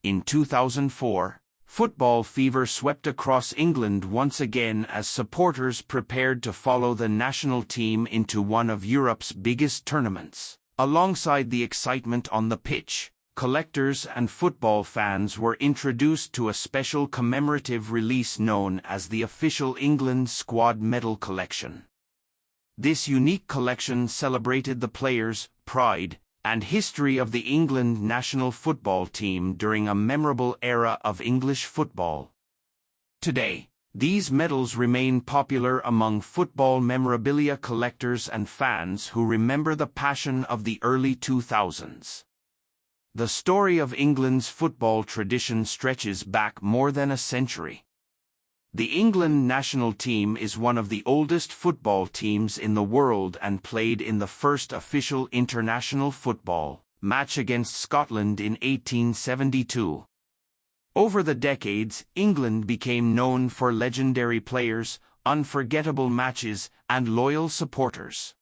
In 2004, football fever swept across England once again as supporters prepared to follow the national team into one of Europe's biggest tournaments. Alongside the excitement on the pitch, collectors and football fans were introduced to a special commemorative release known as the official England Squad Medal Collection. This unique collection celebrated the players, pride, and history of the England national football team during a memorable era of English football. Today, these medals remain popular among football memorabilia collectors and fans who remember the passion of the early 2000s. The story of England's football tradition stretches back more than a century. The England national team is one of the oldest football teams in the world and played in the first official international football match against Scotland in 1872. Over the decades, England became known for legendary players, unforgettable matches, and loyal supporters.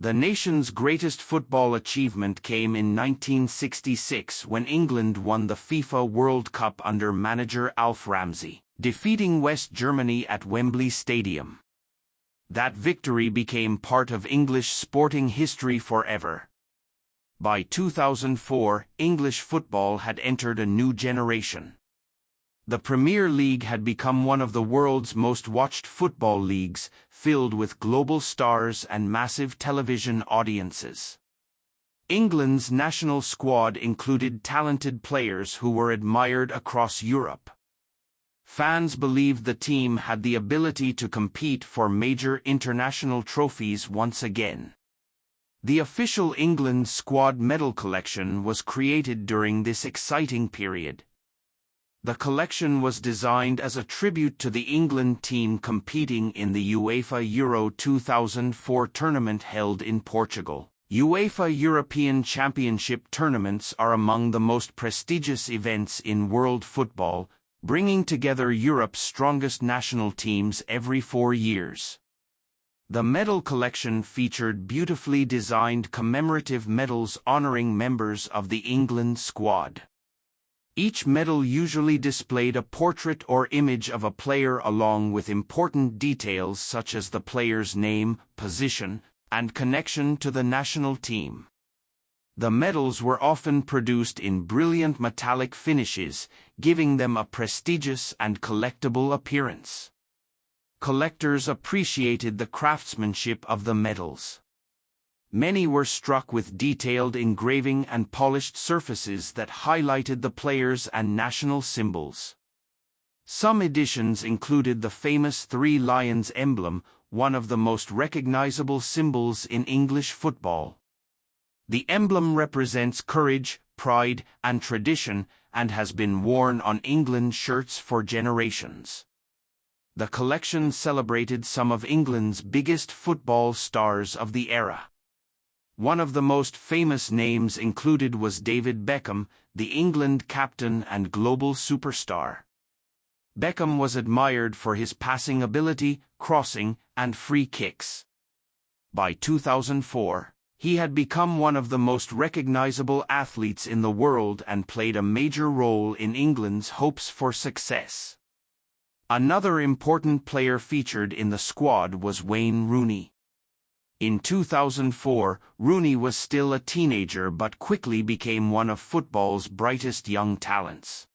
The nation's greatest football achievement came in 1966 when England won the FIFA World Cup under manager Alf Ramsey, defeating West Germany at Wembley Stadium. That victory became part of English sporting history forever. By 2004, English football had entered a new generation. The Premier League had become one of the world's most watched football leagues, filled with global stars and massive television audiences. England's national squad included talented players who were admired across Europe. Fans believed the team had the ability to compete for major international trophies once again. The official England Squad Medal Collection was created during this exciting period. The collection was designed as a tribute to the England team competing in the UEFA Euro 2004 tournament held in Portugal. UEFA European Championship tournaments are among the most prestigious events in world football, bringing together Europe's strongest national teams every 4 years. The medal collection featured beautifully designed commemorative medals honoring members of the England squad. Each medal usually displayed a portrait or image of a player along with important details such as the player's name, position, and connection to the national team. The medals were often produced in brilliant metallic finishes, giving them a prestigious and collectible appearance. Collectors appreciated the craftsmanship of the medals. Many were struck with detailed engraving and polished surfaces that highlighted the players and national symbols. Some editions included the famous Three Lions emblem, one of the most recognizable symbols in English football. The emblem represents courage, pride, and tradition, and has been worn on England shirts for generations. The collection celebrated some of England's biggest football stars of the era. One of the most famous names included was David Beckham, the England captain and global superstar. Beckham was admired for his passing ability, crossing, and free kicks. By 2004, he had become one of the most recognizable athletes in the world and played a major role in England's hopes for success. Another important player featured in the squad was Wayne Rooney. In 2004, Rooney was still a teenager but quickly became one of football's brightest young talents.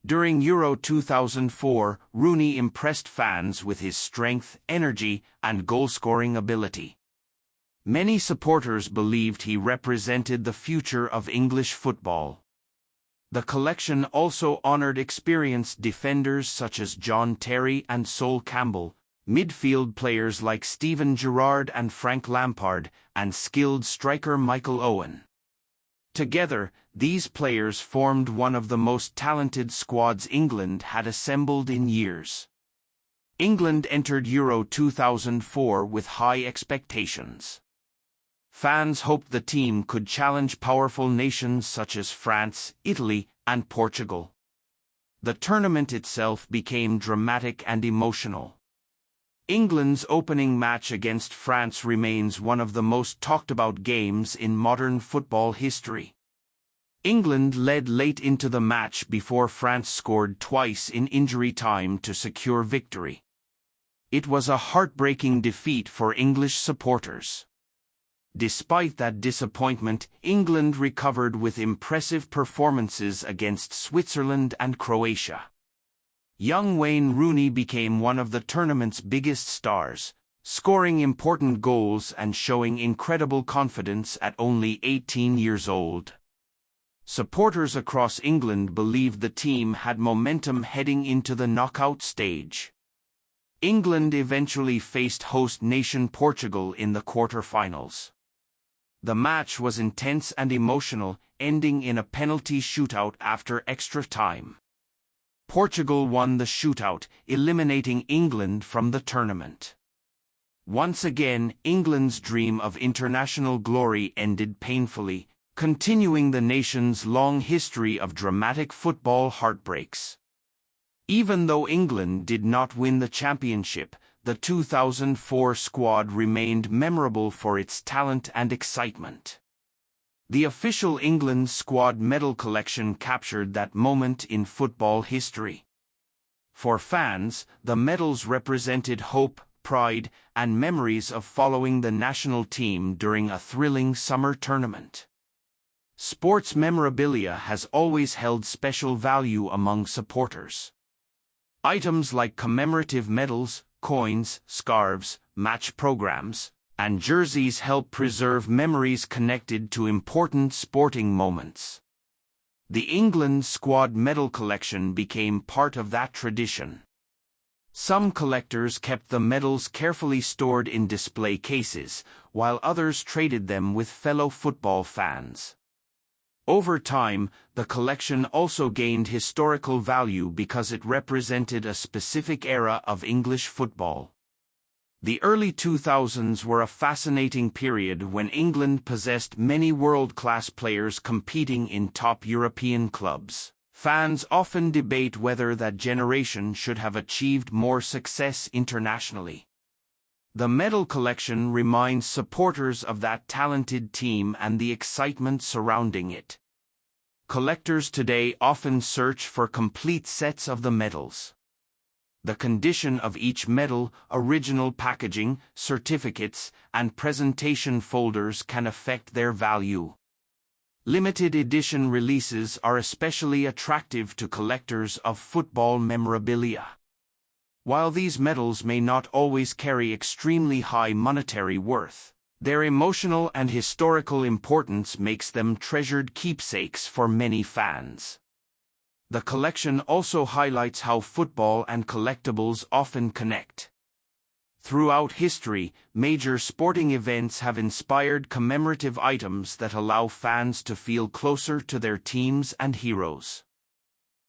During Euro 2004, Rooney impressed fans with his strength, energy, and goal-scoring ability. Many supporters believed he represented the future of English football. The collection also honored experienced defenders such as John Terry and Sol Campbell, midfield players like Steven Gerrard and Frank Lampard, and skilled striker Michael Owen. Together, these players formed one of the most talented squads England had assembled in years. England entered Euro 2004 with high expectations. Fans hoped the team could challenge powerful nations such as France, Italy, and Portugal. The tournament itself became dramatic and emotional. England's opening match against France remains one of the most talked about games in modern football history. England led late into the match before France scored twice in injury time to secure victory. It was a heartbreaking defeat for English supporters. Despite that disappointment, England recovered with impressive performances against Switzerland and Croatia. Young Wayne Rooney became one of the tournament's biggest stars, scoring important goals and showing incredible confidence at only 18 years old. Supporters across England believed the team had momentum heading into the knockout stage. England eventually faced host nation Portugal in the quarter-finals. The match was intense and emotional, ending in a penalty shootout after extra time. Portugal won the shootout, eliminating England from the tournament. Once again, England's dream of international glory ended painfully, continuing the nation's long history of dramatic football heartbreaks. Even though England did not win the championship, the 2004 squad remained memorable for its talent and excitement. The official England squad medal collection captured that moment in football history. For fans, the medals represented hope, pride, and memories of following the national team during a thrilling summer tournament. Sports memorabilia has always held special value among supporters. Items like commemorative medals, coins, scarves, match programs, and jerseys help preserve memories connected to important sporting moments. The England squad medal collection became part of that tradition. Some collectors kept the medals carefully stored in display cases, while others traded them with fellow football fans. Over time, the collection also gained historical value because it represented a specific era of English football. The early 2000s were a fascinating period when England possessed many world-class players competing in top European clubs. Fans often debate whether that generation should have achieved more success internationally. The medal collection reminds supporters of that talented team and the excitement surrounding it. Collectors today often search for complete sets of the medals. The condition of each medal, original packaging, certificates, and presentation folders can affect their value. Limited edition releases are especially attractive to collectors of football memorabilia. While these medals may not always carry extremely high monetary worth, their emotional and historical importance makes them treasured keepsakes for many fans. The collection also highlights how football and collectibles often connect. Throughout history, major sporting events have inspired commemorative items that allow fans to feel closer to their teams and heroes.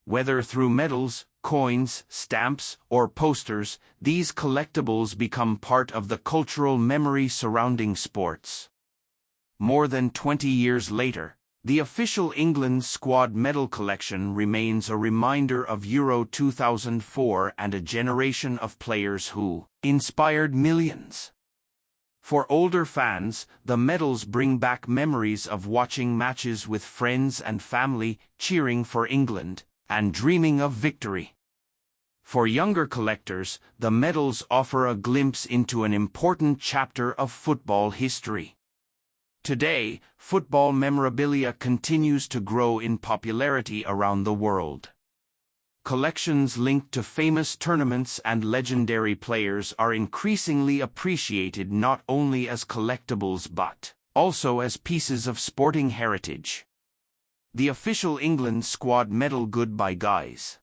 Whether through medals, coins, stamps, or posters, these collectibles become part of the cultural memory surrounding sports. More than 20 years later, the official England squad medal collection remains a reminder of Euro 2004 and a generation of players who inspired millions. For older fans, the medals bring back memories of watching matches with friends and family, cheering for England, and dreaming of victory. For younger collectors, the medals offer a glimpse into an important chapter of football history. Today, football memorabilia continues to grow in popularity around the world. Collections linked to famous tournaments and legendary players are increasingly appreciated not only as collectibles but also as pieces of sporting heritage. The official England squad medal Goodbye Guys